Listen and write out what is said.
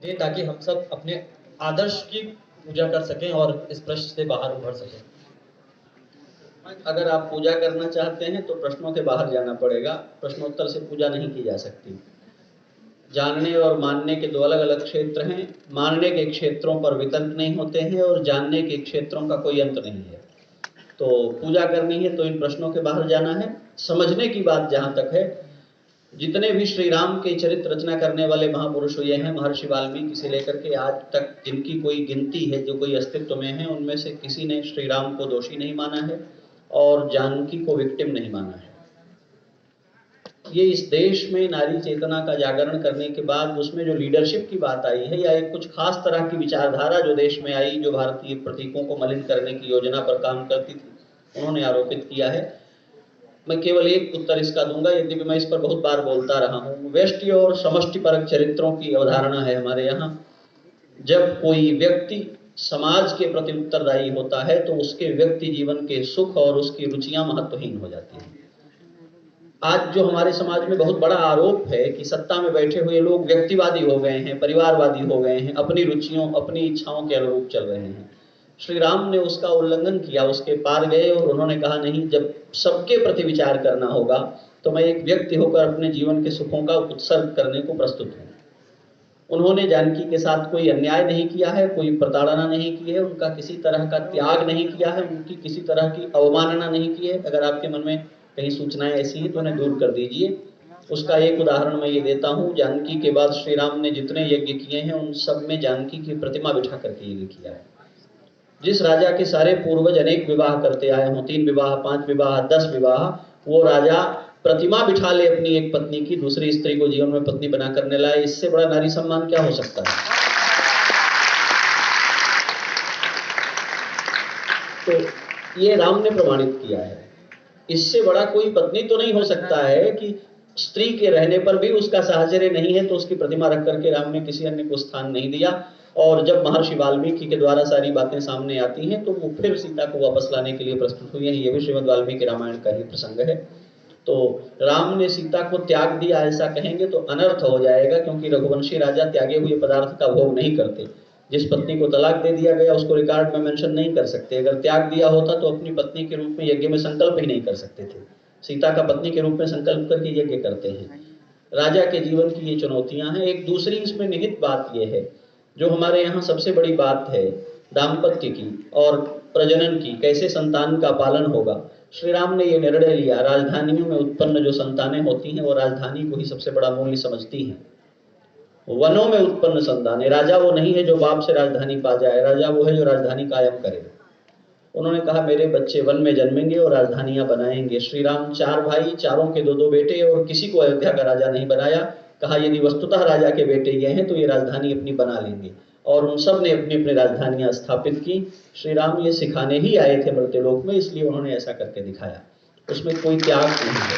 दें ताकि हम सब अपने आदर्श की पूजा कर सकें और इस प्रश्न से बाहर उभर सकें। अगर आप पूजा करना चाहते हैं तो प्रश्नों के बाहर जाना पड़ेगा। प्रश्नोत्तर से पूजा नहीं की जा सकती। जानने और मानने के दो अलग अलग क्षेत्र हैं। मानने के क्षेत्रों पर वितर्क नहीं होते हैं और जानने के क्षेत्रों का कोई अंत नहीं है। तो पूजा करनी है तो इन प्रश्नों के बाहर जाना है। समझने की बात जहां तक है, जितने भी श्री राम के चरित्र रचना करने वाले महापुरुष हुए हैं, महर्षि वाल्मीकि से लेकर के आज तक जिनकी कोई गिनती है, जो कोई अस्तित्व में है, उनमें से किसी ने श्री राम को दोषी नहीं माना है और जानकी को विक्टिम नहीं माना है। ये इस देश में नारी चेतना का जागरण करने के बाद उसमें जो लीडरशिप की बात आई है, या एक कुछ खास तरह की विचारधारा जो देश में आई, जो भारतीय प्रतीकों को मलिन करने की योजना पर काम करती थी, उन्होंने आरोपित किया है। मैं केवल एक उत्तर इसका दूंगा, यद्यपि मैं इस पर बहुत बार बोलता रहा हूं। व्यष्टि और समष्टि परक चरित्रों की अवधारणा है हमारे यहाँ। जब कोई व्यक्ति समाज के प्रति उत्तरदायी होता है तो उसके व्यक्ति जीवन के सुख और उसकी रुचियां महत्वहीन हो जाती हैं। आज जो हमारे समाज में बहुत बड़ा आरोप है कि सत्ता में बैठे हुए लोग व्यक्तिवादी हो गए हैं, परिवारवादी हो गए हैं, अपनी रुचियों अपनी इच्छाओं के अनुरूप चल रहे हैं। श्री राम ने उसका उल्लंघन किया, उसके पार गए और उन्होंने कहा नहीं, जब सबके प्रति विचार करना होगा तो मैं एक व्यक्ति होकर अपने जीवन के सुखों का उत्सर्ग करने को प्रस्तुत हूं। उन्होंने जानकी के साथ कोई अन्याय नहीं किया है, कोई प्रताड़ना नहीं की है, उनका किसी तरह का त्याग नहीं किया है, उनकी किसी तरह की अवमानना नहीं की है। अगर आपके मन में कहीं सूचनाएं ऐसी हैं तो उन्हें दूर कर दीजिए। उसका एक उदाहरण मैं ये देता हूँ। जानकी के बाद श्री राम ने जितने यज्ञ किए हैं उन सब में जानकी की प्रतिमा बिठा करके यज्ञ किया है। जिस राजा के सारे पूर्वज अनेक विवाह करते आए हों, 3 विवाह, 5 विवाह, 10 विवाह, वो राजा प्रतिमा बिठा ले अपनी एक पत्नी की, दूसरी स्त्री को जीवन में पत्नी बना करने लाए। इससे बड़ा नारी सम्मान क्या हो सकता है? तो ये राम ने प्रमाणित किया है। इससे बड़ा कोई पत्नी तो नहीं हो सकता है कि स्त्री के रहने पर भी उसका साहचर्य नहीं है तो उसकी प्रतिमा रख करके राम ने किसी अन्य को स्थान नहीं दिया। और जब महर्षि वाल्मीकि के द्वारा सारी बातें सामने आती हैं तो वो फिर सीता को वापस लाने के लिए प्रस्तुत हुई हैं। ये भी श्रीमद् वाल्मीकि रामायण का ही प्रसंग है। तो राम ने सीता को त्याग दिया ऐसा कहेंगे तो अनर्थ हो जाएगा, क्योंकि रघुवंशी राजा त्यागे हुए पदार्थ का भोग नहीं करते। जिस पत्नी को तलाक दे दिया गया उसको रिकॉर्ड में मेंशन नहीं कर सकते। अगर त्याग दिया होता तो अपनी पत्नी के रूप में यज्ञ में संकल्प ही नहीं कर सकते थे। सीता का पत्नी के रूप में संकल्प करके यज्ञ करते हैं। राजा के जीवन की ये चुनौतियां हैं। एक दूसरी इसमें निहित बात यह है, जो हमारे यहाँ सबसे बड़ी बात है दाम्पत्य की और प्रजनन की, कैसे संतान का पालन होगा। श्री राम ने ये निर्णय लिया, राजधानियों में उत्पन्न जो संतानें होती हैं वो राजधानी को ही सबसे बड़ा मूल्य समझती हैं। वनों में उत्पन्न संतानें, राजा वो नहीं है जो बाप से राजधानी पा जाए, राजा वो है जो राजधानी कायम करे। उन्होंने कहा मेरे बच्चे वन में जन्मेंगे और राजधानियां बनाएंगे। श्री राम 4 भाई, चारों के 2-2 बेटे, और किसी को अयोध्या का राजा नहीं बनाया। कहा यदि वस्तुतः राजा के बेटे ये हैं तो ये राजधानी अपनी बना लेंगे, और उन सब ने अपनी अपनी राजधानियां स्थापित की। श्री राम ये सिखाने ही आए थे मर्त्यलोक में, इसलिए उन्होंने ऐसा करके दिखाया। उसमें कोई त्याग नहीं है।